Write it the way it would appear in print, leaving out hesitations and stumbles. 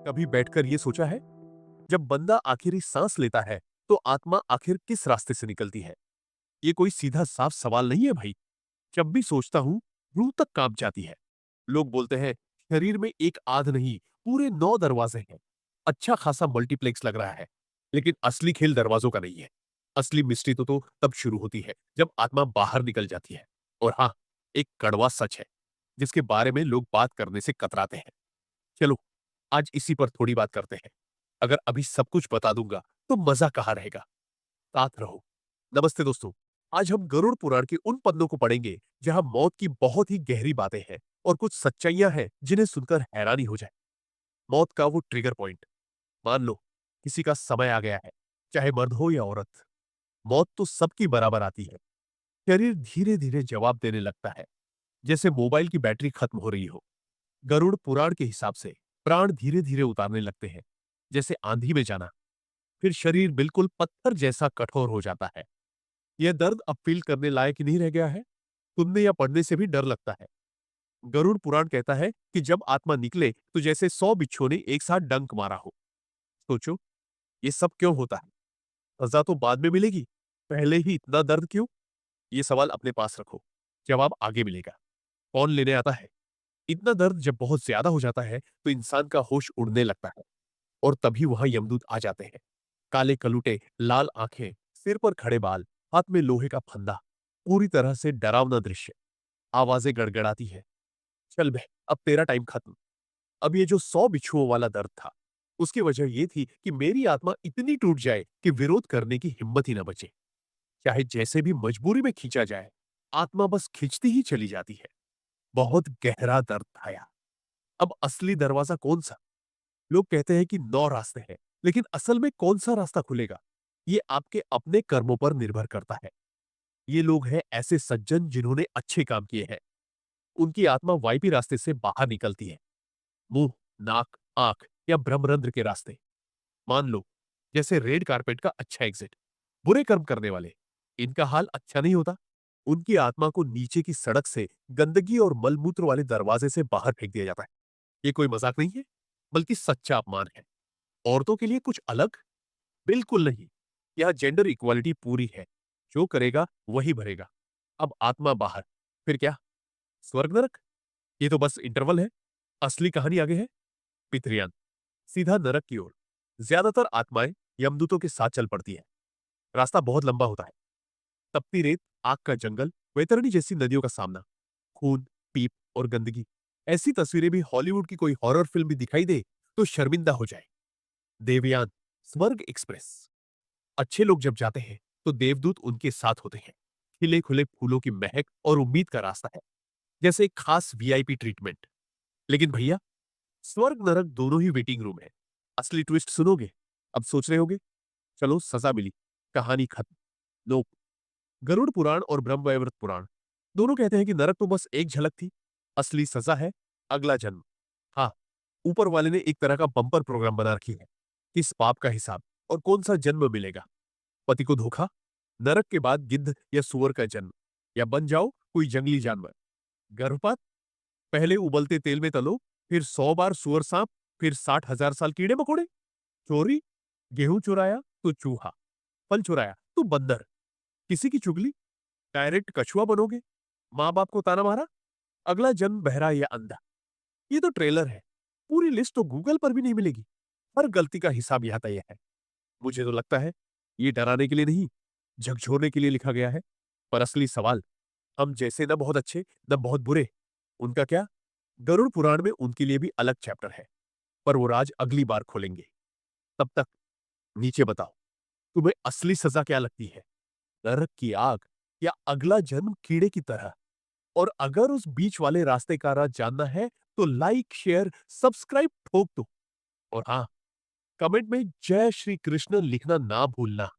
कभी बैठकर ये सोचा है, जब बंदा आखिरी सांस लेता है तो आत्मा आखिर किस रास्ते से निकलती है? ये कोई सीधा साफ सवाल नहीं है भाई। जब भी सोचता हूं, रूह तक कांप जाती है। लोग बोलते हैं शरीर में एक आध नहीं, पूरे 9 दरवाजे हैं। अच्छा खासा मल्टीप्लेक्स लग रहा है, लेकिन असली खेल दरवाजों का नहीं है। असली मिस्ट्री तो तब शुरू होती है जब आत्मा बाहर निकल जाती है। और हाँ, एक कड़वा सच है जिसके बारे में लोग बात करने से कतराते हैं। चलो, आज इसी पर थोड़ी बात करते हैं। अगर अभी सब कुछ बता दूंगा तो मजा कहाँ रहेगा। साथ रहो। नमस्ते दोस्तों। आज हम गरुड़ पुराण के उन पन्नों को पढ़ेंगे जहां मौत की बहुत ही गहरी बातें हैं और कुछ सच्चाइयां हैं जिन्हें सुनकर हैरानी हो जाए। मौत का वो ट्रिगर पॉइंट। मान लो किसी का समय आ गया है, चाहे मर्द हो या औरत। मौत तो सबकी बराबर आती है। शरीर धीरे धीरे जवाब देने लगता है, जैसे मोबाइल की बैटरी खत्म हो रही हो। गरुड़ पुराण के हिसाब से प्राण धीरे धीरे उतारने लगते हैं, जैसे आंधी में जाना। फिर शरीर बिल्कुल पत्थर जैसा कठोर हो जाता है। यह दर्द अब फील करने लायक ही नहीं रह गया है। सुनने या पढ़ने से भी डर लगता है। गरुड़ पुराण कहता है कि जब आत्मा निकले तो जैसे 100 बिच्छुओं ने एक साथ डंक मारा हो। सोचो, ये सब क्यों होता है? सजा तो बाद में मिलेगी, पहले ही इतना दर्द क्यों? ये सवाल अपने पास रखो, जवाब आगे मिलेगा। कौन लेने आता है? इतना दर्द जब बहुत ज्यादा हो जाता है तो इंसान का होश उड़ने लगता है। और तभी वहां यमदूत आ जाते हैं। काले कलूटे, लाल आंखें, सिर पर खड़े बाल, हाथ में लोहे का फंदा। पूरी तरह से डरावना दृश्य। आवाजें गड़गड़ाती है, चल बे, अब तेरा टाइम खत्म। अब ये जो 100 बिच्छुओं वाला दर्द था, उसकी वजह ये थी कि मेरी आत्मा इतनी टूट जाए कि विरोध करने की हिम्मत ही ना बचे। चाहे जैसे भी मजबूरी में खींचा जाए, आत्मा बस खिंचती ही चली जाती है। बहुत गहरा दर्द था यार। अब असली दरवाजा कौन सा? लोग कहते हैं कि 9 रास्ते हैं, लेकिन असल में कौन सा रास्ता खुलेगा, ये आपके अपने कर्मों पर निर्भर करता है। ये लोग हैं ऐसे सज्जन जिन्होंने अच्छे काम किए हैं। उनकी आत्मा वाइपी रास्ते से बाहर निकलती है। मुंह, नाक, आंख या ब्रह्मरंध्र के रास्ते। मान लो जैसे रेड कारपेट का अच्छा एग्जिट। बुरे कर्म करने वाले, इनका हाल अच्छा नहीं होता। उनकी आत्मा को नीचे की सड़क से गंदगी और मलमूत्र वाले दरवाजे से बाहर फेंक दिया जाता है। ये कोई मजाक नहीं है, बल्कि सच्चा अपमान है। औरतों के लिए कुछ अलग? बिल्कुल नहीं। यह जेंडर इक्वालिटी पूरी है। जो करेगा वही भरेगा। अब आत्मा बाहर, फिर क्या? स्वर्ग नरक? ये तो बस इंटरवल है। असली कहानी आगे है। पितृयान, सीधा नरक की ओर। ज्यादातर आत्माएं यमदूतों के साथ चल पड़ती है। रास्ता बहुत लंबा होता है। तपती रेत, आग का जंगल, वैतरणी जैसी नदियों का सामना, खून, पीप और गंदगी। ऐसी तस्वीरें भी हॉलीवुड की कोई हॉरर फिल्म भी दिखाई दे तो शर्मिंदा हो जाए। देवयान, स्वर्ग एक्सप्रेस। अच्छे लोग जब जाते हैं तो देवदूत उनके साथ होते हैं। खिले खुले फूलों की महक और उम्मीद का रास्ता है, जैसे एक खास वीआईपी ट्रीटमेंट। लेकिन भैया, स्वर्ग नरक दोनों ही वेटिंग रूम है। असली ट्विस्ट सुनोगे? अब सोच रहे होगे, चलो सजा मिली, कहानी खत्म। नो। गरुड़ पुराण और ब्रह्मवैवर्त पुराण दोनों कहते हैं कि नरक तो बस एक झलक थी। असली सजा है अगला जन्म। हाँ, ऊपर वाले ने एक तरह का बम्पर प्रोग्राम बना रखी है। किस पाप का हिसाब और कौन सा जन्म मिलेगा। पति को धोखा, नरक के बाद गिद्ध या सुअर का जन्म, या बन जाओ कोई जंगली जानवर। गर्भपात, पहले उबलते तेल में तलो, फिर 100 बार सुअर सांप, फिर 60,000 साल कीड़े मकोड़े। चोरी, गेहूं चुराया तो चूहा, फल चुराया तो बंदर। किसी की चुगली, डायरेक्ट कछुआ बनोगे। माँ बाप को ताना मारा, अगला जन्म बहरा या अंधा। ये तो ट्रेलर है। पूरी लिस्ट तो गूगल पर भी नहीं मिलेगी। हर गलती का हिसाब यहाँ तय है। मुझे तो लगता है ये डराने के लिए नहीं, झकझोरने के लिए लिखा गया है। पर असली सवाल, हम जैसे न बहुत अच्छे न बहुत बुरे, उनका क्या? गरुड़ पुराण में उनके लिए भी अलग चैप्टर है, पर वो राज अगली बार खोलेंगे। तब तक नीचे बताओ, तुम्हें असली सजा क्या लगती है? नरक की आग या अगला जन्म कीड़े की तरह? और अगर उस बीच वाले रास्ते का राज जानना है तो लाइक, शेयर, सब्सक्राइब ठोक दो। और हाँ, कमेंट में जय श्री कृष्ण लिखना ना भूलना।